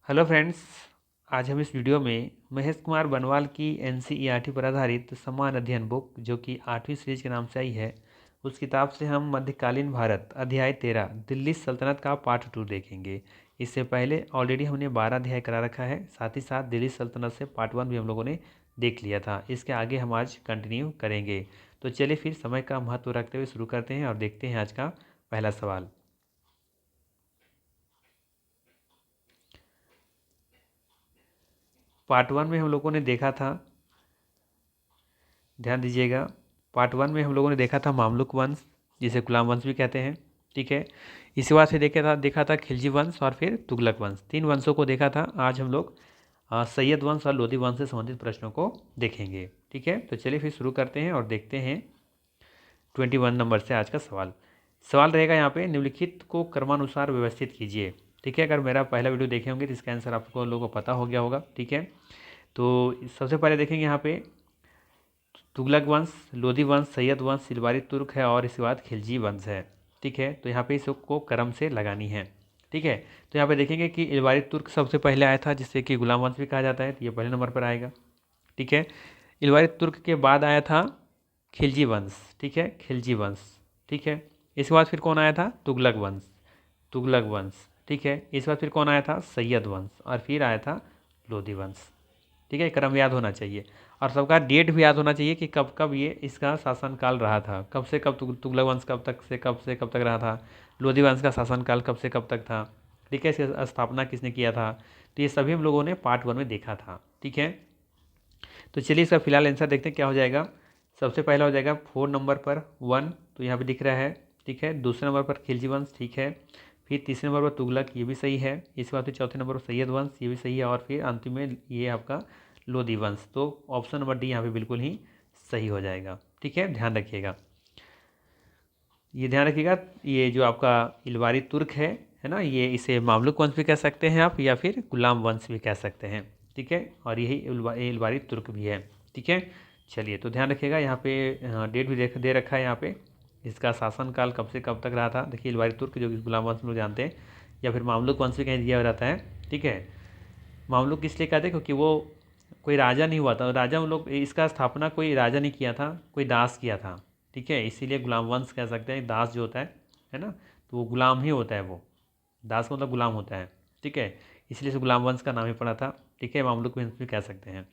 Hello friends. आज हम इस वीडियो में महेश कुमार बनवाल की एनसीईआरटी पर आधारित समान अध्ययन बुक जो कि 8वीं सीरीज के नाम से आई है, उस किताब से हम मध्यकालीन भारत अध्याय 13 दिल्ली सल्तनत का पार्ट 2 देखेंगे। इससे पहले ऑलरेडी हमने 12 अध्याय करा रखा है, साथ ही साथ दिल्ली सल्तनत से पार्ट 1 भी हम लोगों ने देख लिया था। इसके आगे हम आज कंटिन्यू करेंगे। तो चलिए फिर समय का महत्व रखते हुए शुरू करते हैं और देखते हैं आज का पहला सवाल। पार्ट 1 में हम लोगों ने देखा था, ध्यान दीजिएगा, पार्ट 1 में हम लोगों ने देखा था मामलुक वंश, जिसे गुलाम वंश भी कहते हैं। ठीक है, इसके बाद फिर देखा था खिलजी वंश और फिर तुगलक वंश। 3 वंशों को देखा था। आज हम लोग सैयद वंश और लोधी वंश से संबंधित प्रश्नों को देखेंगे। ठीक है, तो चलिए फिर शुरू करते हैं और देखते हैं 21 नंबर से आज का सवाल। सवाल रहेगा यहाँ पे, निम्नलिखित को क्रमानुसार व्यवस्थित कीजिए। ठीक है, अगर मेरा पहला वीडियो देखे होंगे तो इसका आंसर आपको लोगों को पता हो गया होगा। ठीक है, तो सबसे पहले देखेंगे यहाँ पे तुगलक वंश, लोधी वंश, सैयद वंश, सिलवारी तुर्क है और इसके बाद खिलजी वंश है। ठीक है, तो यहाँ पे इसको क्रम से लगानी है। ठीक है, तो यहाँ पे देखेंगे कि इलवारी तुर्क सबसे पहले आया था, जिससे कि गुलाम वंश भी कहा जाता है, तो ये पहले नंबर पर आएगा। ठीक है, इलवारी तुर्क के बाद आया था खिलजी वंश। ठीक है, खिलजी वंश। ठीक है, इसके बाद फिर कौन आया था? तुगलक वंश, तुगलक वंश। ठीक है, इसके बाद फिर कौन आया था? सैयद वंश, और फिर आया था लोधी वंश। ठीक है, क्रम याद होना चाहिए और सबका डेट भी याद होना चाहिए कि कब कब ये इसका शासनकाल रहा था, कब से कब तुगलक वंश कब से कब तक रहा था, लोधी वंश का शासनकाल कब से कब तक था। ठीक है, इसकी स्थापना किसने किया था, तो ये सभी हम लोगों ने पार्ट 1 में देखा था। ठीक है, तो चलिए इसका फिलहाल आंसर देखते हैं क्या हो जाएगा। सबसे पहला हो जाएगा 4 नंबर पर 1, तो यहाँ पे दिख रहा है। ठीक है, दूसरे नंबर पर खिलजी वंश। ठीक है, फिर तीसरे नंबर पर तुगलक, ये भी सही है। इसके बाद फिर चौथे नंबर पर सैयद वंश, ये भी सही है। और फिर अंतिम में ये आपका लोधी वंश। तो ऑप्शन नंबर डी यहाँ पे बिल्कुल ही सही हो जाएगा। ठीक है, ध्यान रखिएगा, ये ध्यान रखिएगा। ये जो आपका इलवारी तुर्क है ना, ये इसे मामलुक वंश भी कह सकते हैं आप, या फिर गुलाम वंश भी कह सकते हैं। ठीक है, और यही इलवारी तुर्क भी है। ठीक है, चलिए तो ध्यान रखिएगा। यहाँ पे डेट भी दे रखा है यहाँ पे, इसका शासनकाल कब से कब तक रहा था। देखिए, इलवारी तुर्क जो कि गुलाम वंश लोग जानते हैं, या फिर मामलुक वंश भी कहीं दिया रहता है। ठीक है, मामलुक इसलिए कहते हैं क्योंकि वो कोई राजा नहीं हुआ था, राजा हम लोग इसका स्थापना कोई राजा नहीं किया था, कोई दास किया था। ठीक है, इसीलिए गुलाम वंश कह सकते हैं। दास जो होता है ना, तो वो गुलाम ही होता है, वो दास का मतलब गुलाम होता है। ठीक है, इसलिए इसे गुलाम वंश का नाम ही पड़ा था। ठीक है, मामलुक वंश भी कह सकते हैं।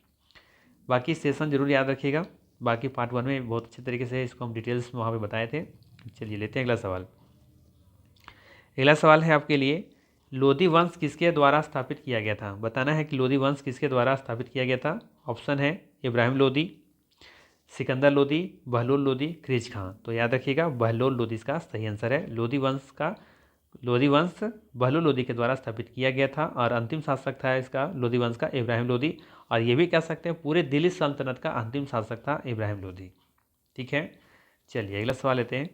बाकी सेशन जरूर याद रखिएगा, बाकी पार्ट 1 में बहुत अच्छे तरीके से इसको हम डिटेल्स में वहाँ पे बताए थे। चलिए लेते हैं अगला सवाल। अगला सवाल है आपके लिए, लोधी वंश किसके द्वारा स्थापित किया गया था? बताना है कि लोधी वंश किसके द्वारा स्थापित किया गया था। ऑप्शन है इब्राहिम लोधी, सिकंदर लोधी, बहलोल लोधी, खिरिज खां। तो याद रखिएगा, बहलोल लोधी इसका सही आंसर है। लोधी वंश बहलोल लोधी के द्वारा स्थापित किया गया था और अंतिम शासक था इसका लोधी वंश का इब्राहिम लोधी। और ये भी कह सकते हैं पूरे दिल्ली सल्तनत का अंतिम शासक था इब्राहिम लोधी। ठीक है, चलिए अगला सवाल लेते हैं।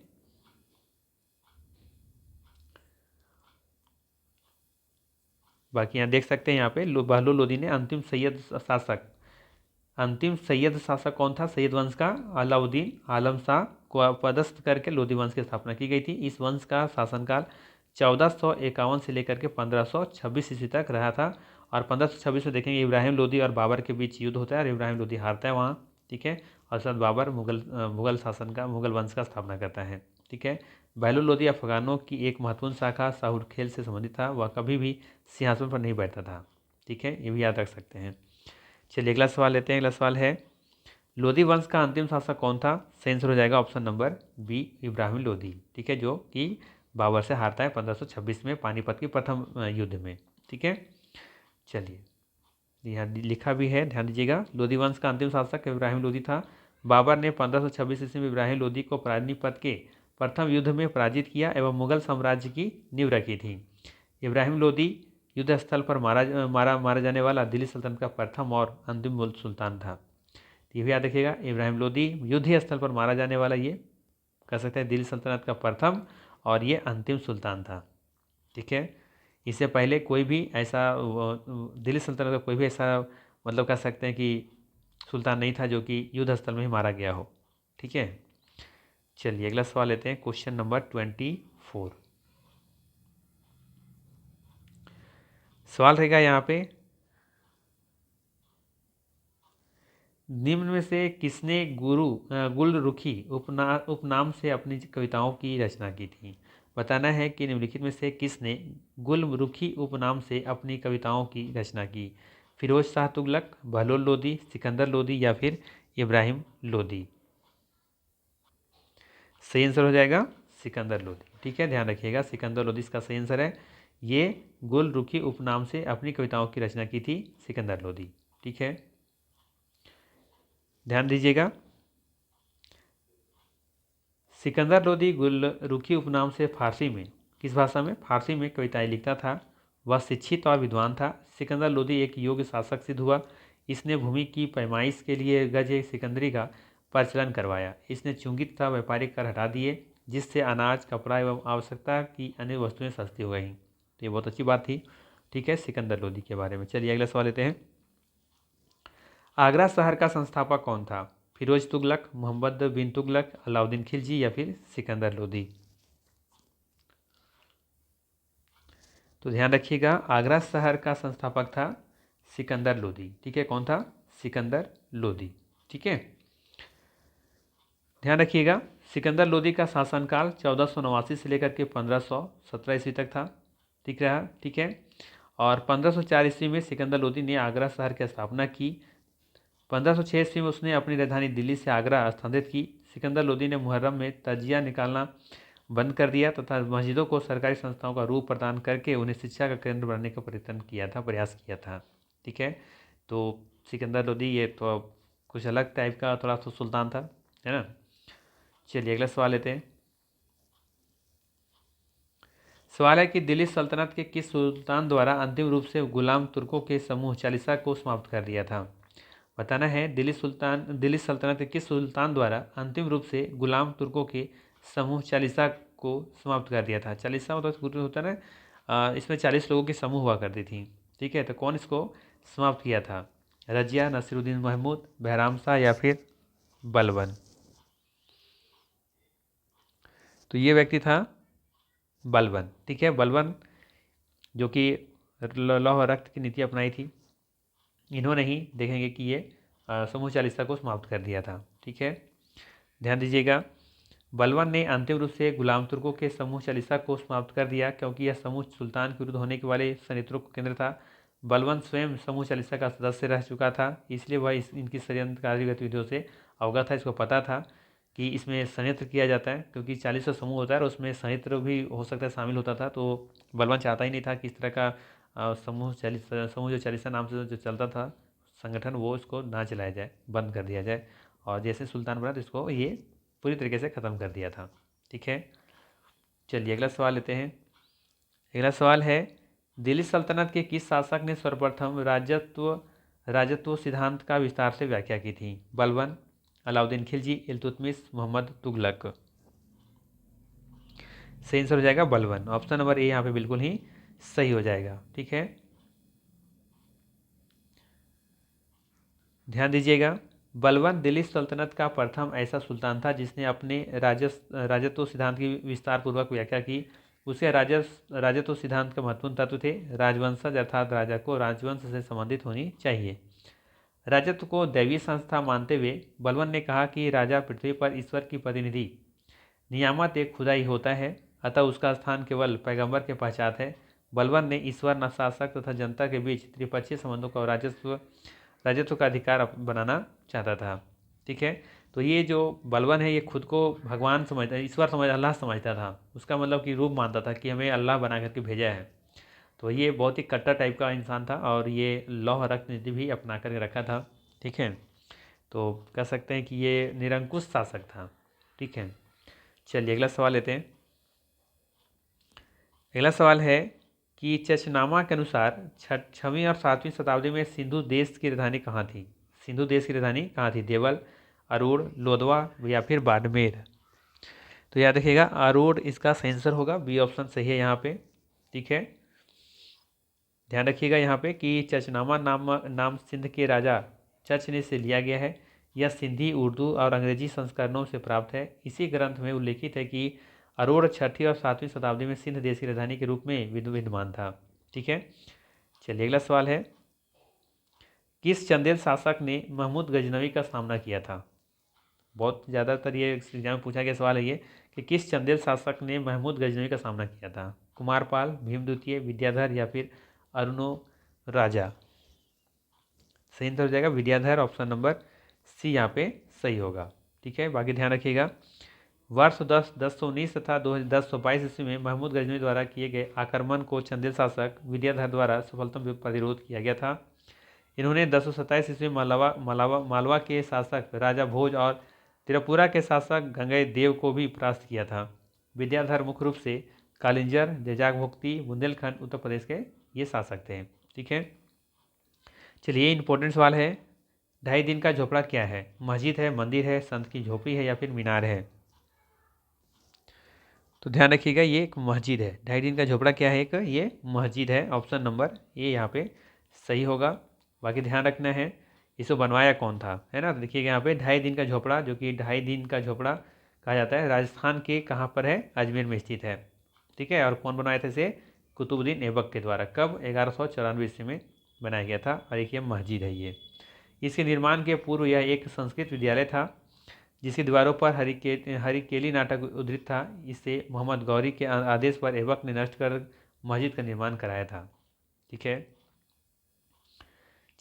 बाकी यहाँ देख सकते हैं, यहाँ पे बहलोल लोधी ने अंतिम सैयद शासक कौन था सैयद वंश का? अलाउद्दीन आलम शाह को पदस्थ करके लोधी वंश की स्थापना की गई थी। इस वंश का शासनकाल 1451 से लेकर के 1526 ईस्वी तक रहा था। और 1526 में देखेंगे इब्राहिम लोधी और बाबर के बीच युद्ध होता है और इब्राहिम लोधी हारता है वहाँ। ठीक है, और साथ बाबर मुगल वंश का स्थापना करता है। ठीक है, बहलोल लोधी अफगानों की एक महत्वपूर्ण शाखा साहुर खेल से संबंधित था, वह कभी भी सिंहासन पर नहीं बैठता था। ठीक है, ये भी याद रख सकते हैं। चलिए अगला सवाल लेते हैं। अगला सवाल है, लोधी वंश का अंतिम शासक कौन था? सही आंसर हो जाएगा option number B, Ibrahim Lodhi. ठीक है, जो कि बाबर से हारता है 1526 में पानीपत के प्रथम युद्ध में। ठीक है, चलिए यहाँ लिखा भी है, ध्यान दीजिएगा। लोधी वंश का अंतिम शासक इब्राहिम लोधी था। बाबर ने 1526 ईस्वी में इब्राहिम लोधी को पानीपत के प्रथम युद्ध में पराजित किया एवं मुगल साम्राज्य की नींव रखी थी। इब्राहिम लोधी युद्ध स्थल पर मारा जाने वाला दिल्ली सल्तनत का प्रथम और अंतिम सुल्तान था। ये भी याद रखिएगा, इब्राहिम लोधी युद्ध स्थल पर मारा जाने वाला, ये कह सकते हैं दिल्ली सल्तनत का प्रथम और ये अंतिम सुल्तान था। ठीक है, इससे पहले कोई भी ऐसा दिल्ली सल्तनत का कोई भी ऐसा मतलब कह सकते हैं कि सुल्तान नहीं था जो कि युद्ध स्थल में ही मारा गया हो। ठीक है, चलिए अगला सवाल लेते हैं, क्वेश्चन नंबर 24। सवाल रहेगा यहाँ पे, निम्न में से किसने गुलरुखी उपनाम से अपनी कविताओं की रचना की थी। बताना है कि निम्नलिखित में से किसने गुलरुखी उपनाम से अपनी कविताओं की रचना की। फिरोज शाह तुगलक, बहलोल लोदी, सिकंदर लोदी या फिर इब्राहिम लोदी। सही आंसर हो जाएगा सिकंदर लोदी। ठीक है, ध्यान रखिएगा, सिकंदर लोदी इसका सही आंसर है। ये गुलरुखी उपनाम से अपनी कविताओं की रचना की थी सिकंदर लोदी। ठीक है, ध्यान दीजिएगा। सिकंदर लोदी गुलरुखी उपनाम से फारसी में, किस भाषा में, फारसी में कविताएं लिखता था। वह शिक्षित और विद्वान था। सिकंदर लोदी एक योग्य शासक सिद्ध हुआ। इसने भूमि की पैमाइश के लिए गज सिकंदरी का प्रचलन करवाया। इसने चुंगी तथा व्यापारिक कर हटा दिए, जिससे अनाज, कपड़ा एवं आवश्यकता की अन्य वस्तुएं सस्ती हो गईं। तो ये बहुत अच्छी बात थी। ठीक है, सिकंदर लोदी के बारे में। चलिए अगला सवाल लेते हैं। आगरा शहर का संस्थापक कौन था। फिरोज तुगलक, मोहम्मद बिन तुगलक, अलाउद्दीन खिलजी या फिर सिकंदर लोदी। तो ध्यान रखिएगा, आगरा शहर का संस्थापक था सिकंदर लोदी। ठीक है, कौन था, सिकंदर लोदी। ठीक है, ध्यान रखिएगा, सिकंदर लोदी का शासनकाल 1489 से लेकर के 1517 ईस्वी तक था। ठीक रहा। ठीक है, और 1504 ईस्वी में सिकंदर लोदी ने आगरा शहर की स्थापना की। 1506 ईस्वी में उसने अपनी राजधानी दिल्ली से आगरा स्थानांतरित की। सिकंदर लोदी ने मुहर्रम में तजिया निकालना बंद कर दिया तथा मस्जिदों को सरकारी संस्थाओं का रूप प्रदान करके उन्हें शिक्षा का केंद्र बनाने का प्रयास किया था। ठीक है, तो सिकंदर लोदी ये तो कुछ अलग टाइप का थोड़ा सा सुल्तान था, है ना। चलिए अगला सवाल लेते हैं। सवाल है कि दिल्ली सल्तनत के किस सुल्तान द्वारा अंतिम रूप से गुलाम तुर्कों के समूह चालीसा को समाप्त कर दिया था। बताना है, दिल्ली सल्तनत के किस सुल्तान द्वारा अंतिम रूप से गुलाम तुर्कों के समूह चालीसा को समाप्त कर दिया था। चालीसा मतलब होता है ना, इसमें 40 लोगों के समूह हुआ करती थी। ठीक है, तो कौन इसको समाप्त किया था। रजिया, नसीरुद्दीन महमूद, बहराम शाह या फिर बलबन। तो ये व्यक्ति था बलबन। ठीक है, बलबन जो कि लौह रक्त की नीति अपनाई थी, इन्होंने ही देखेंगे कि ये समूह चालीसा को समाप्त कर दिया था। ठीक है, ध्यान दीजिएगा, बलबन ने अंतिम रूप से गुलाम तुर्कों के समूह चालीसा को समाप्त कर दिया, क्योंकि यह समूह सुल्तान के विरुद्ध होने के वाले षड्यंत्रों का केंद्र था। बलबन स्वयं समूह चालीसा का सदस्य रह चुका था, इसलिए वह इनकी षड्यंत्रकारी गतिविधियों से अवगत था। इसको पता था कि इसमें षड्यंत्र किया जाता है, क्योंकि 40 समूह होता है और उसमें षड्यंत्र भी हो सकता है शामिल होता था। तो बलबन चाहता ही नहीं था कि इस तरह का समूह जो चालीसा नाम से जो चलता था संगठन, वो इसको ना चलाया जाए, बंद कर दिया जाए। और जैसे सुल्तान बना तो इसको ये पूरी तरीके से ख़त्म कर दिया था। ठीक है, चलिए अगला सवाल लेते हैं। अगला सवाल है, दिल्ली सल्तनत के किस शासक ने सर्वप्रथम राजत्व सिद्धांत का विस्तार से व्याख्या की थी। बलबन, अलाउद्दीन खिलजी, इल्तुतमिश, मोहम्मद तुगलक। सही आंसर हो जाएगा बलबन। ऑप्शन नंबर ए यहाँ पे बिल्कुल ही सही हो जाएगा। ठीक है, ध्यान दीजिएगा, बलबन दिल्ली सल्तनत का प्रथम ऐसा सुल्तान था जिसने अपने राजत्व सिद्धांत की विस्तार पूर्वक व्याख्या की। उसके राजत्व सिद्धांत के महत्वपूर्ण तत्व थे राजवंशज, अर्थात राजा को राजवंश से संबंधित होनी चाहिए। राजत्व को दैवीय संस्था मानते हुए बलबन ने कहा कि राजा पृथ्वी पर ईश्वर की प्रतिनिधि नियामत एक खुदा ही होता है, अतः उसका स्थान केवल पैगंबर के पश्चात है। बलबन ने ईश्वर, न शासक तथा जनता के बीच त्रिपक्षीय संबंधों का राजत्व का अधिकार बनाना चाहता था। ठीक है, तो ये जो बलबन है ये खुद को भगवान समझता, ईश्वर अल्लाह समझता था। उसका मतलब कि रूप मानता था कि हमें अल्लाह बना करके भेजा है। तो ये बहुत ही कट्टर टाइप का इंसान था और ये लौह रक्त नीति भी अपना कर रखा था। ठीक है, तो कह सकते हैं कि ये निरंकुश शासक था। ठीक है, चलिए अगला सवाल लेते हैं। अगला सवाल है कि चचनामा के अनुसार 6वीं और 7वीं शताब्दी में सिंधु देश की राजधानी कहाँ थी। सिंधु देश की राजधानी कहाँ थी। देवल, अरूण, लोधवा या फिर बाड़मेर। तो याद रखिएगा, अरूण इसका सही आंसर होगा, बी ऑप्शन सही है यहाँ पे। ठीक है, ध्यान रखिएगा यहाँ पे कि चचनामा नाम सिंध के राजा चच ने से लिया गया है। यह सिंधी, उर्दू और अंग्रेजी संस्करणों से प्राप्त है। इसी ग्रंथ में उल्लेखित है कि अरोड़ 6वीं और 7वीं शताब्दी में सिंध देश की राजधानी के रूप में विद्यमान था। ठीक है, चलिए अगला सवाल है, किस चंदेल शासक ने महमूद गजनवी का सामना किया था? बहुत ज़्यादातर ये एग्जाम में पूछा गया सवाल है ये, कि किस चंदेल शासक ने महमूद गजनवी का सामना किया था? कुमारपाल, भीम द्वितीय, विद्याधर या फिर अरुणो राजा? सही आंसर हो जाएगा विद्याधर, ऑप्शन नंबर सी यहाँ पे सही होगा। ठीक है, बाकी ध्यान रखिएगा। वर्ष 1019 तथा 1022 ईस्वी में महमूद गजनवी द्वारा किए गए आक्रमण को चंदेल शासक विद्याधर द्वारा सफलतापूर्वक प्रतिरोध किया गया था। इन्होंने 1027 ईस्वी में मालवा के शासक राजा भोज और त्रिपुरा के शासक गंगई देव को भी परास्त किया था। विद्याधर मुख्य रूप से कालिंजर, जेजाक भुक्ति, बुंदेलखंड, उत्तर प्रदेश के ये शासक थे। ठीक है, चलिए ये इंपॉर्टेंट सवाल है। 2.5 दिन का झोपड़ा क्या है? मस्जिद है, मंदिर है, संत की झोपड़ी है या फिर मीनार है? तो ध्यान रखिएगा, ये एक मस्जिद है। 2.5 दिन का झोपड़ा क्या है? एक ये मस्जिद है, ऑप्शन नंबर ए यहाँ पे सही होगा। बाकी ध्यान रखना है इसको बनवाया कौन था, है ना? तो देखिएगा यहाँ पे 2.5 दिन का झोपड़ा, जो कि 2.5 दिन का झोपड़ा कहा जाता है, राजस्थान के कहाँ पर है? अजमेर में स्थित है। ठीक है, और कौन बनवाया था इसे? कुतुबुद्दीन ऐबक के द्वारा। कब? 1194 ईस्वी में बनाया गया था। और एक ये मस्जिद है ये। इसके निर्माण के पूर्व यह एक संस्कृत विद्यालय था, जिसकी दीवारों पर हरिकेली नाटक उद्धृत था। इसे मोहम्मद गौरी के आदेश पर ऐबक ने नष्ट कर मस्जिद का निर्माण कराया था। ठीक है,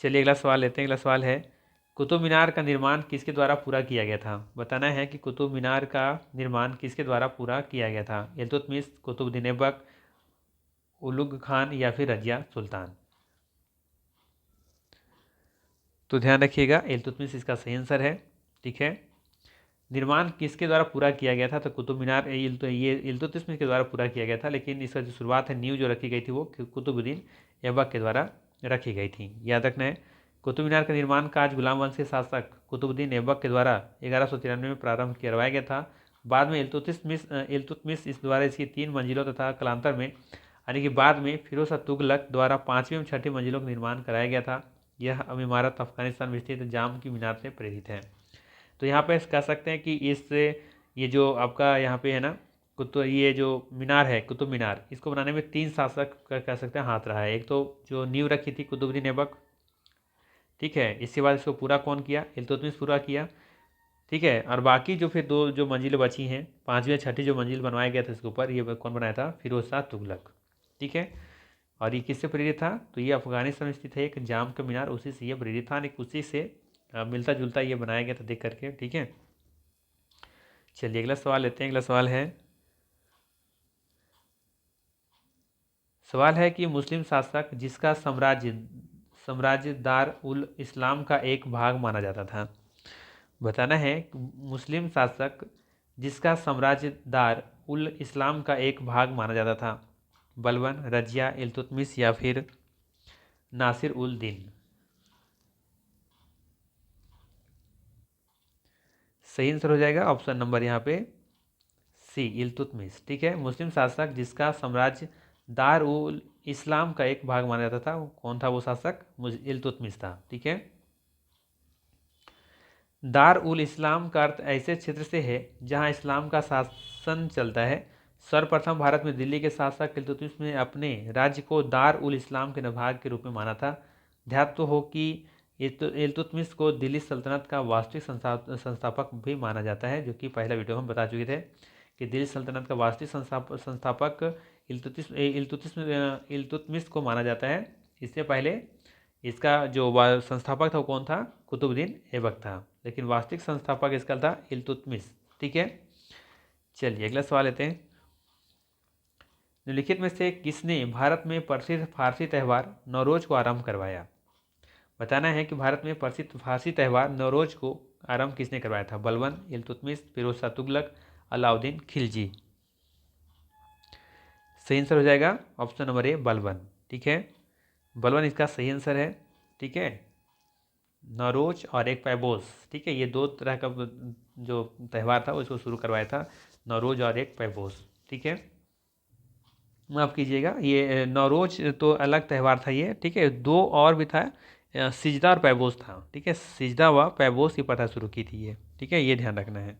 चलिए अगला सवाल लेते हैं। अगला सवाल है, कुतुब मीनार का निर्माण किसके द्वारा पूरा किया गया था? बताना है कि कुतुब मीनार का निर्माण किसके द्वारा पूरा किया गया था? इल्तुतमिश, कुतुबुद्दीन ऐबक, उलुग खान या फिर रजिया सुल्तान? तो ध्यान रखिएगा, इल्तुतमिश इसका सही आंसर है। ठीक है, निर्माण किसके द्वारा पूरा किया गया था? तो कुतुब मीनार ये इल्तुतमिश के द्वारा पूरा किया गया था, लेकिन इसका जो शुरुआत है, नींव जो रखी गई थी, वो कुतुबुद्दीन ऐबक के द्वारा रखी गई थी। याद रखना है, कुतुब मीनार का निर्माण कार्य गुलाम वंशी शासक कुतुबुद्दीन ऐबक के द्वारा 1193 में प्रारंभ करवाया गया था। बाद में इल्तुतमिश इस द्वारा इसकी 3 मंजिलों तथा कालांतर में, यानी कि बाद में फिरोज शाह तुगलक द्वारा 5वीं और 6ठी मंजिलों का निर्माण कराया गया था। यह इमारत अफगानिस्तान में स्थित जाम की मीनार से प्रेरित है। तो यहाँ पे कह सकते हैं कि ये जो आपका यहाँ पे है ना, ये जो मीनार है, कुतुब मीनार, इसको बनाने में 3 शासक का कह सकते हैं हाथ रहा है। एक तो जो नींव रखी थी कुतुबुद्दीन ऐबक, ठीक है, इसके बाद इसको पूरा कौन किया? इल्तुतमिश पूरा किया। ठीक है, और बाकी जो फिर 2 जो मंजिलें बची हैं, 5वीं और 6ठी जो मंजिल बनवाया गया था इसके ऊपर, ये कौन बनाया था? फिरोज शाह तुगलक। ठीक है, और ये किससे प्रेरित था? तो ये अफगानिस्तान में स्थित है एक जाम का मीनार, उसी से ये प्रेरित था, एक उसी से मिलता जुलता ये बनाया गया था देख करके। ठीक है, चलिए अगला सवाल लेते हैं। अगला सवाल है कि मुस्लिम शासक जिसका साम्राज्य दार उल इस्लाम का एक भाग माना जाता था। बताना है, मुस्लिम शासक जिसका साम्राज्य दार उल इस्लाम का एक भाग माना जाता था। बलबन, रजिया, इल्तुतमिश या फिर नासिर उल दिन? सही आंसर हो जाएगा ऑप्शन नंबर यहाँ पे सी, इल्तुतमिश। ठीक है, मुस्लिम शासक जिसका साम्राज्य दार उल इस्लाम का एक भाग माना जाता था, कौन था वो शासक? इल्तुतमिश था। ठीक है, दार उल इस्लाम का अर्थ ऐसे क्षेत्र से है जहां इस्लाम का शासन चलता है। सर्वप्रथम भारत में दिल्ली के शासक इल्तुतमिश ने अपने राज्य को दार उल इस्लाम के भाग के रूप में माना था। ध्यात्व हो कि इल्तुतमिश को दिल्ली सल्तनत का वास्तविक संस्थापक भी माना जाता है, जो कि पहला वीडियो हम बता चुके थे कि दिल्ली सल्तनत का वास्तविक संस्थापक इल्तुतमिश को माना जाता है। इससे पहले इसका जो संस्थापक था वो कौन था? कुतुबुद्दीन ऐबक था, लेकिन वास्तविक संस्थापक इसका था इल्तुतमिश। ठीक है, चलिए अगला सवाल लेते हैं। निम्नलिखित में से किसने भारत में प्रसिद्ध फारसी त्यौहार नवरोज को आरंभ करवाया? बताना है कि भारत में प्रसिद्ध फारसी त्यौहार नवरोज को आरंभ किसने करवाया था? बलबन, इल्तुतमिश, फिरोज शाह तुगलक, अलाउद्दीन खिलजी? सही आंसर हो जाएगा ऑप्शन नंबर ए, बलबन। ठीक है, बलबन इसका सही आंसर है। ठीक है, नवरोज और एक पैबोस, ठीक है, ये 2 तरह का जो त्यौहार था उसको शुरू करवाया था, नवरोज और एक पैबोस। ठीक है, माफ़ कीजिएगा, ये नवरोज तो अलग त्यौहार था ये। ठीक है, 2 और भी था, सिजदा और पैबोस था। ठीक है, सिजदा व पैबोस की प्रथा शुरू की थी ये। ठीक है, ये ध्यान रखना है।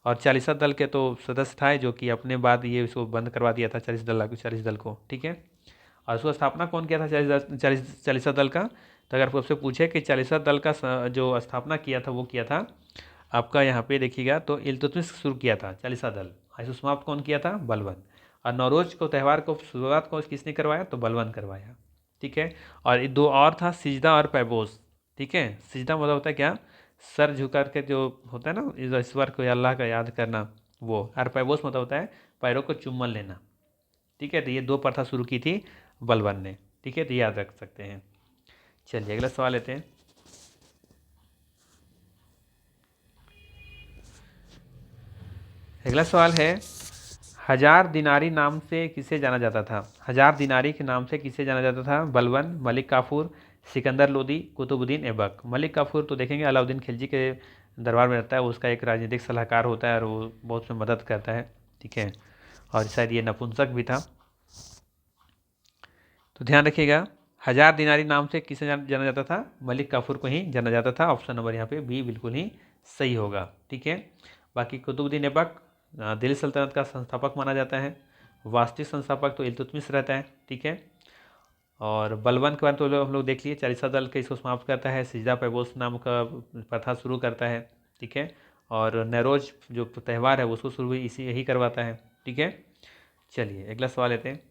और 40 दल के तो सदस्य था, जो कि अपने बाद ये इसको बंद करवा दिया था 40 दल को। ठीक है, और उसका स्थापना कौन किया था चालीसा दल का? तो अगर आपसे पूछे कि चालीसा दल का जो स्थापना किया था वो किया था आपका यहाँ पे देखिएगा तो इल्तुतमिश शुरू किया था चालीसा दल। इसको समाप्त कौन किया था? बलबन। और नौरोज को त्यौहार को शुरुआत को किसने करवाया? तो बलबन करवाया। ठीक है। और ये दो और था, सिजदा और पैबोस। ठीक है। सिजदा मतलब होता है क्या? सर झुका के जो होता है ना ईश्वर को या अल्लाह का याद करना वो। और पैबोस मतलब होता है पैरों को चुम्बन लेना। ठीक है। तो ये दो प्रथा शुरू की थी बलबन ने। ठीक है। तो याद रख सकते हैं। चलिए अगला सवाल लेते हैं। अगला सवाल है, हजार दिनारी नाम से किसे जाना जाता था? हजार दिनारी के नाम से किसे जाना जाता था? बलबन, मलिक काफूर, सिकंदर लोदी, कुतुबुद्दीन ऐबक। मलिक काफूर तो देखेंगे अलाउद्दीन खिलजी के दरबार में रहता है, उसका एक राजनीतिक सलाहकार होता है और वो बहुत उसमें मदद करता है। ठीक है। और शायद ये नपुंसक भी था। तो ध्यान रखिएगा, हजार दिनारी नाम से किसे जाना जाता था? मलिक काफूर को ही जाना जाता था। ऑप्शन नंबर यहाँ पे बी बिल्कुल ही सही होगा। ठीक है। बाकी कुतुबुद्दीन ऐबक दिल्ली सल्तनत का संस्थापक माना जाता है। वास्तविक संस्थापक तो इल्तुतमिश रहता है। ठीक है। और बलबन के बारे में तो हम लोग देख लिए, चालीसा दल के इसको समाप्त करता है, सिजदा पैबोस नाम का प्रथा शुरू करता है। ठीक है। और नैरोज जो त्यौहार है उसको शुरू इसी यही करवाता है। ठीक है। चलिए अगला सवाल लेते हैं।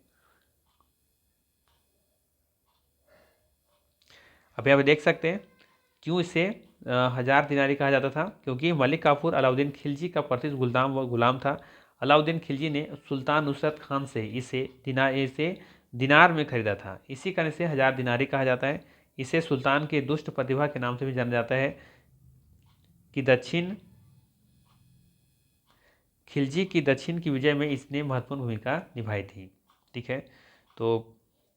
अब यहाँ पे देख सकते हैं क्यों इसे हजार दिनारी कहा जाता था? क्योंकि मलिक काफूर अलाउद्दीन खिलजी का प्रतिष्ठित गुलाम था। अलाउद्दीन खिलजी ने सुल्तान नुसरत खान से इसे दिनार में खरीदा था। इसी कारण इसे हजार दिनारी कहा जाता है। इसे सुल्तान के दुष्ट प्रतिभा के नाम से भी जाना जाता है कि खिलजी की दक्षिण की विजय में इसने महत्वपूर्ण भूमिका निभाई थी। ठीक है। तो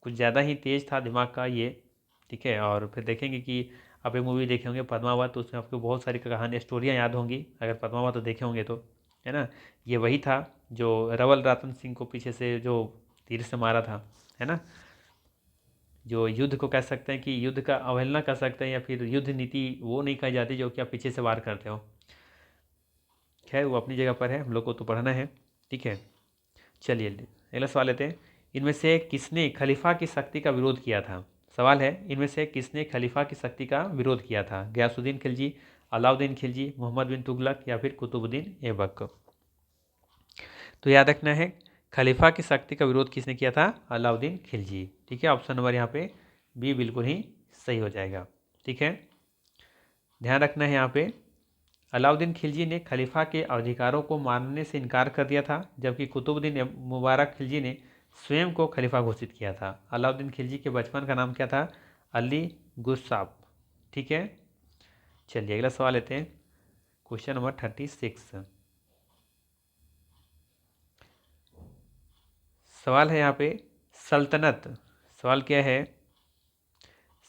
कुछ ज़्यादा ही तेज था दिमाग का ये। ठीक है। और फिर देखेंगे कि आप एक मूवी देखे होंगे पद्मावत, तो उसमें आपको बहुत सारी कहानी स्टोरियाँ याद होंगी अगर पद्मावत तो देखे होंगे तो, है ना। ये वही था जो रवल रातन सिंह को पीछे से जो तीर से मारा था, है ना। जो युद्ध को कह सकते हैं कि युद्ध का अवहेलना कर सकते हैं या फिर युद्ध नीति वो नहीं कही जाती जो कि आप पीछे से वार करते हो। खैर वो अपनी जगह पर है, हम लोग को तो पढ़ना है। ठीक है। चलिए अगला सवाल लेते हैं। इनमें से किसने खलीफा की शक्ति का विरोध किया था? सवाल है, इनमें से किसने खलीफा की शक्ति का विरोध किया था? गयासुद्दीन खिलजी, अलाउद्दीन खिलजी, मोहम्मद बिन तुगलक या फिर कुतुबुद्दीन ऐबक। तो याद रखना है, खलीफा की शक्ति का विरोध किसने किया था? अलाउद्दीन खिलजी। ठीक है। ऑप्शन नंबर यहाँ पे बी बिल्कुल ही सही हो जाएगा। ठीक है। ध्यान रखना है यहाँ पे, अलाउद्दीन खिलजी ने खलीफा के अधिकारों को मानने से इनकार कर दिया था, जबकि कुतुबुद्दीन मुबारक खिलजी ने स्वयं को खलीफा घोषित किया था। अलाउद्दीन खिलजी के बचपन का नाम क्या था? अली गुस्साब। ठीक है। चलिए अगला सवाल लेते हैं। Question number 36। सवाल है यहाँ पे, सल्तनत, सवाल क्या है,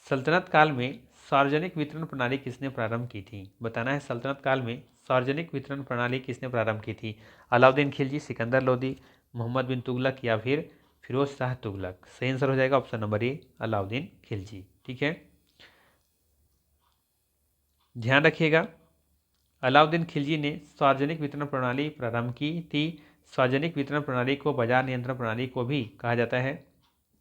सल्तनत काल में सार्वजनिक वितरण प्रणाली किसने प्रारंभ की थी? बताना है, सल्तनत काल में सार्वजनिक वितरण प्रणाली किसने प्रारंभ की थी? अलाउद्दीन खिलजी, सिकंदर लोदी, मोहम्मद बिन तुगलक या फिर फिरोज शाह तुगलक। सही आंसर हो जाएगा ऑप्शन नंबर ए, अलाउद्दीन खिलजी। ठीक है। ध्यान रखिएगा, अलाउद्दीन खिलजी ने सार्वजनिक वितरण प्रणाली प्रारंभ की थी। सार्वजनिक वितरण प्रणाली को बाजार नियंत्रण प्रणाली को भी कहा जाता है।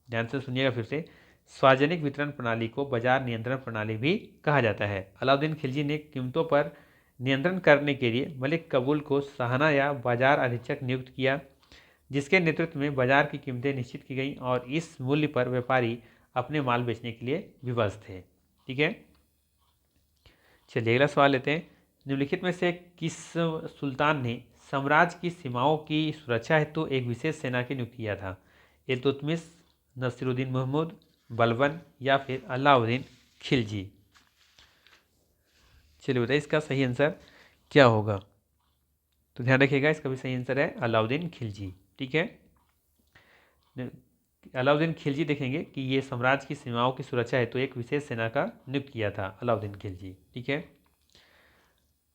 ध्यान से सुनिएगा फिर से, सार्वजनिक वितरण प्रणाली को बाजार नियंत्रण प्रणाली भी कहा जाता है। अलाउद्दीन खिलजी ने कीमतों पर नियंत्रण करने के लिए मलिक काफूर को शाहना या बाजार अधीक्षक नियुक्त किया, जिसके नेतृत्व में बाजार की कीमतें निश्चित की गईं और इस मूल्य पर व्यापारी अपने माल बेचने के लिए विवश थे। ठीक है। चलिए अगला सवाल लेते हैं। निम्नलिखित में से किस सुल्तान ने साम्राज्य की सीमाओं की सुरक्षा हेतु एक विशेष सेना की नियुक्ति किया था? इल्तुतमिश, नसीरुद्दीन महमूद, बलबन या फिर अलाउद्दीन खिलजी। चलिए बताइए इसका सही आंसर क्या होगा? तो ध्यान रखिएगा, इसका भी सही आंसर है अलाउद्दीन खिलजी। ठीक है। अलाउद्दीन खिलजी देखेंगे कि ये साम्राज्य की सीमाओं की सुरक्षा हेतु एक विशेष सेना का नियुक्त किया था अलाउद्दीन खिलजी। ठीक है।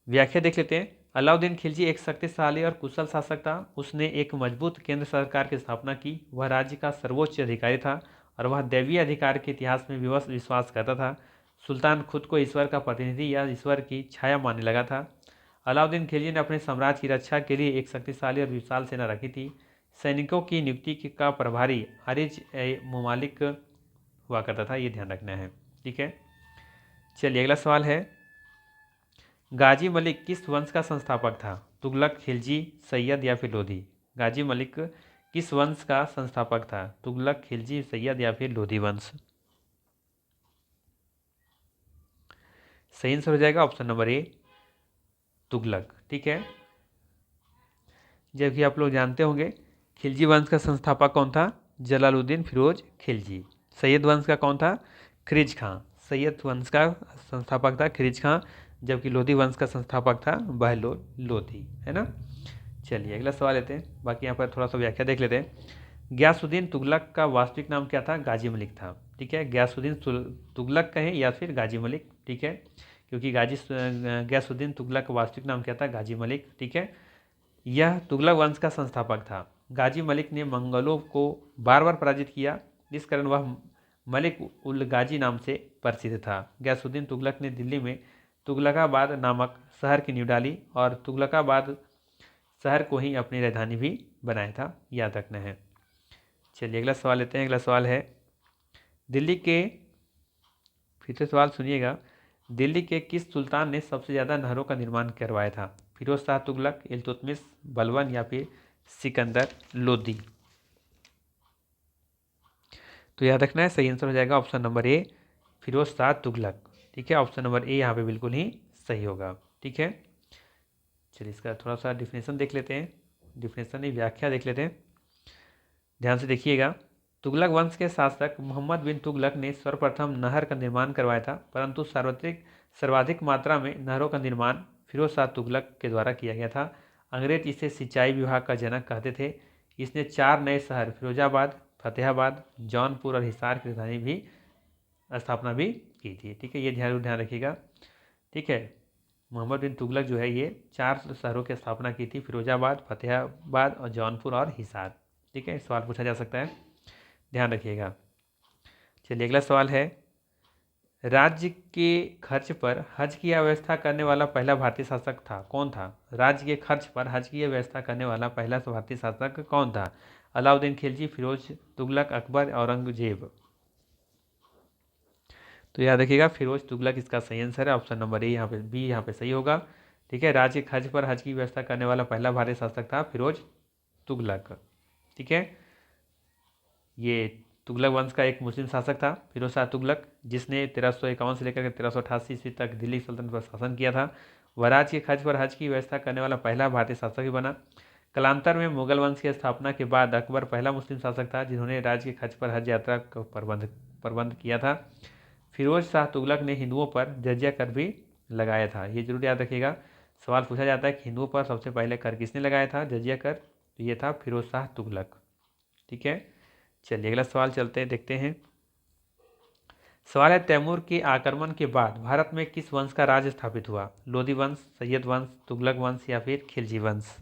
व्याख्या देख लेते हैं। अलाउद्दीन खिलजी एक शक्तिशाली और कुशल शासक था। उसने एक मजबूत केंद्र सरकार की स्थापना की। वह राज्य का सर्वोच्च अधिकारी था और वह दैवीय अधिकार के इतिहास में विश्वास करता था। सुल्तान खुद को ईश्वर का प्रतिनिधि या ईश्वर की छाया मानने लगा था। अलाउद्दीन खिलजी ने अपने साम्राज्य की रक्षा के लिए एक शक्तिशाली और विशाल सेना रखी थी। सैनिकों की नियुक्ति का प्रभारी आरिज मुमालिक हुआ करता था, ये ध्यान रखना है। ठीक है, चलिए अगला सवाल है, गाजी मलिक किस वंश का संस्थापक था? तुगलक, खिलजी, सैयद या फिर लोधी? गाजी मलिक किस वंश का संस्थापक था? तुगलक, खिलजी, सैयद या फिर लोधी वंश? सही आंसर हो जाएगा ऑप्शन नंबर ए, तुगलक। ठीक है, जबकि आप लोग जानते होंगे खिलजी वंश का संस्थापक कौन था? जलालुद्दीन फिरोज खिलजी। सैयद वंश का कौन था? खिरिज खां। सैयद वंश का संस्थापक था खिरिज खां, जबकि लोधी वंश का संस्थापक था बहलोल लोधी, है ना। चलिए अगला सवाल लेते हैं, बाकी यहाँ पर थोड़ा सा व्याख्या देख लेते हैं। गयासुद्दीन तुगलक का वास्तविक नाम क्या था? गाजी मलिक था। ठीक है, गयासुद्दीन तुगलक कहें या फिर गाजी मलिक, ठीक है, क्योंकि गयासुद्दीन तुगलक का वास्तविक नाम क्या था? गाजी मलिक। ठीक है, यह तुगलक वंश का संस्थापक था। गाजी मलिक ने मंगलों को बार बार पराजित किया, जिस कारण वह मलिक उल गाजी नाम से प्रसिद्ध था। गयासुद्दीन तुगलक ने दिल्ली में तुगलकाबाद नामक शहर की नींव डाली और तुगलकाबाद शहर को ही अपनी राजधानी भी बनाया था, याद रखना है। चलिए अगला सवाल लेते हैं। अगला सवाल है, दिल्ली के, फिर से सवाल सुनिएगा, दिल्ली के किस सुल्तान ने सबसे ज़्यादा नहरों का निर्माण करवाया था? फिरोज शाह तुगलक, इल्तुतमिश, बलबन या फिर सिकंदर लोदी? तो याद रखना है, सही आंसर हो जाएगा option number A, Firoz Shah Tughlaq. ठीक है, ऑप्शन नंबर ए यहाँ पे बिल्कुल ही सही होगा। ठीक है, चलिए इसका थोड़ा सा डिफिनेशन देख लेते हैं, डिफिनेशन नहीं व्याख्या देख लेते हैं, ध्यान से देखिएगा। तुगलक वंश के शासक मोहम्मद बिन तुगलक ने सर्वप्रथम नहर का निर्माण करवाया था, परंतु सर्वाधिक मात्रा में नहरों का निर्माण फिरोज शाह तुगलक के द्वारा किया गया था। अंग्रेज इसे सिंचाई विभाग का जनक कहते थे। इसने 4 नए शहर फिरोजाबाद, फतेहाबाद, जौनपुर और हिसार की राजधानी भी स्थापना भी की थी। ठीक है, ये ध्यान रखिएगा। ठीक है, मोहम्मद बिन तुगलक जो है ये 4 शहरों की स्थापना की थी, फिरोजाबाद, फतेहाबाद और जौनपुर और हिसार। ठीक है, सवाल पूछा जा सकता है, ध्यान रखिएगा। चलिए अगला सवाल है, राज्य के खर्च पर हज की व्यवस्था करने वाला पहला भारतीय शासक था, कौन था? राज्य के खर्च पर हज की व्यवस्था करने वाला पहला भारतीय शासक कौन था? अलाउद्दीन खिलजी, फिरोज तुगलक, अकबर, औरंगजेब? तो याद रखिएगा फिरोज तुगलक इसका सही आंसर है, ऑप्शन नंबर ए यहाँ पे, बी यहाँ पे सही होगा। ठीक है, राज्य के खर्च पर हज की व्यवस्था करने वाला पहला भारतीय शासक था फिरोज तुगलक। ठीक है, ये तुगलक वंश का एक मुस्लिम शासक था फिरोज शाह तुगलक, जिसने 1351 से लेकर 1388 ईस्वी तक दिल्ली सल्तनत पर शासन किया था। वह राज्य के खर्च पर हज की व्यवस्था करने वाला पहला भारतीय शासक भी बना। कालांतर में मुगल वंश की स्थापना के बाद अकबर पहला मुस्लिम शासक था जिन्होंने राज्य के खर्च पर हज यात्रा का प्रबंध किया था। फिरोज शाह तुगलक ने हिंदुओं पर जजिया कर भी लगाया था, ये जरूर याद रखिएगा। सवाल पूछा जाता है कि हिंदुओं पर सबसे पहले कर किसने लगाया था, जजिया कर? तो ये था फिरोज शाह तुगलक। ठीक है, चलिए अगला सवाल चलते हैं, देखते हैं। सवाल है, तैमूर के आक्रमण के बाद भारत में किस वंश का राज स्थापित हुआ? लोधी वंश, सैयद वंश, तुगलक वंश या फिर खिलजी वंश?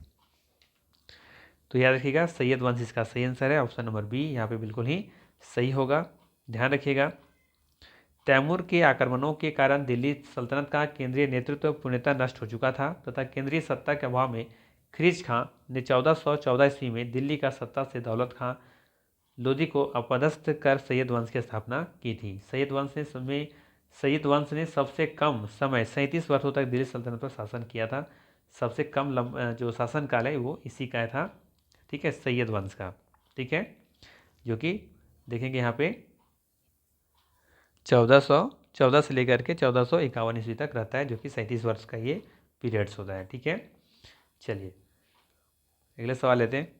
तो याद रखिएगा सैयद वंश इसका सही आंसर है, ऑप्शन नंबर बी यहाँ पे बिल्कुल ही सही होगा। ध्यान रखिएगा, तैमूर के आक्रमणों के कारण दिल्ली सल्तनत का केंद्रीय नेतृत्व पूर्णतः नष्ट हो चुका था तथा केंद्रीय सत्ता के अभाव में खिरिज खां ने 1414 ईस्वी में दिल्ली का सत्ता से दौलत खां लोधी को अपदस्थ कर सैयद वंश की स्थापना की थी। सैयद वंश ने सबसे कम समय 37 वर्षों तक दिल्ली सल्तनत पर शासन किया था। सबसे कम जो शासन काल है वो इसी का था। ठीक है, सैयद वंश का। ठीक है, जो कि देखेंगे यहाँ पे 1414 से लेकर के 1451 ईस्वी तक रहता है, जो कि 37 वर्ष का ये पीरियड्स होता है। ठीक है, चलिए अगले सवाल लेते हैं।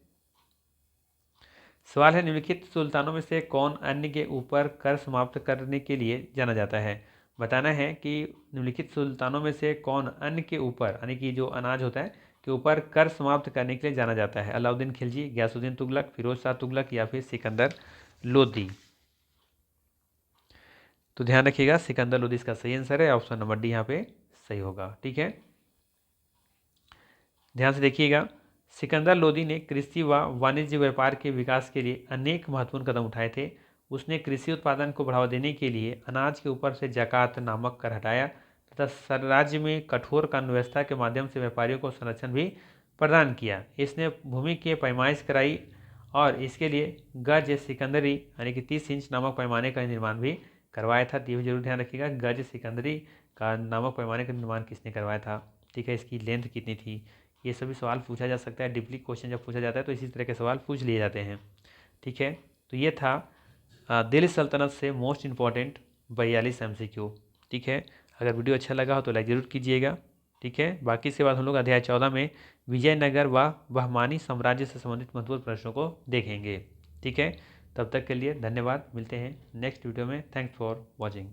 सवाल है, निम्नलिखित सुल्तानों में से कौन अन्य के ऊपर कर समाप्त करने के लिए जाना जाता है? बताना है कि निम्नलिखित सुल्तानों में से कौन अन्य के ऊपर, यानी कि जो अनाज होता है के ऊपर कर समाप्त करने के लिए जाना जाता है? अलाउद्दीन खिलजी, गयासुद्दीन तुगलक, फिरोज शाह तुगलक या फिर सिकंदर लोदी? तो ध्यान रखिएगा सिकंदर लोदी इसका सही आंसर है, ऑप्शन नंबर डी यहाँ पे सही होगा। ठीक है, ध्यान से देखिएगा, सिकंदर लोदी ने कृषि व वाणिज्य व्यापार के विकास के लिए अनेक महत्वपूर्ण कदम उठाए थे। उसने कृषि उत्पादन को बढ़ावा देने के लिए अनाज के ऊपर से जकात नामक कर हटाया तथा राज्य में कठोर कानून व्यवस्था के माध्यम से व्यापारियों को संरक्षण भी प्रदान किया। इसने भूमि की पैमाइश कराई और इसके लिए गज सिकंदरी यानी कि 30 इंच नामक पैमाने का निर्माण भी करवाया था। तो ये भी जरूर ध्यान रखिएगा, गज सिकंदरी का नामक पैमाने का निर्माण किसने करवाया था, ठीक है। इसकी लेंथ कितनी थी, ये सभी सवाल पूछा जा सकता है। डीपली क्वेश्चन जब पूछा जाता है तो इसी तरह के सवाल पूछ लिए जाते हैं, ठीक है। तो ये था दिल्ली सल्तनत से मोस्ट इम्पॉर्टेंट 42 MCQ, ठीक है। अगर वीडियो अच्छा लगा हो तो लाइक ज़रूर कीजिएगा, ठीक है। बाकी इसके बाद हम लोग अध्याय 14 में विजयनगर व बहमानी साम्राज्य से संबंधित महत्वपूर्ण प्रश्नों को देखेंगे, ठीक है। तब तक के लिए धन्यवाद, मिलते हैं नेक्स्ट वीडियो में। Thanks for watching.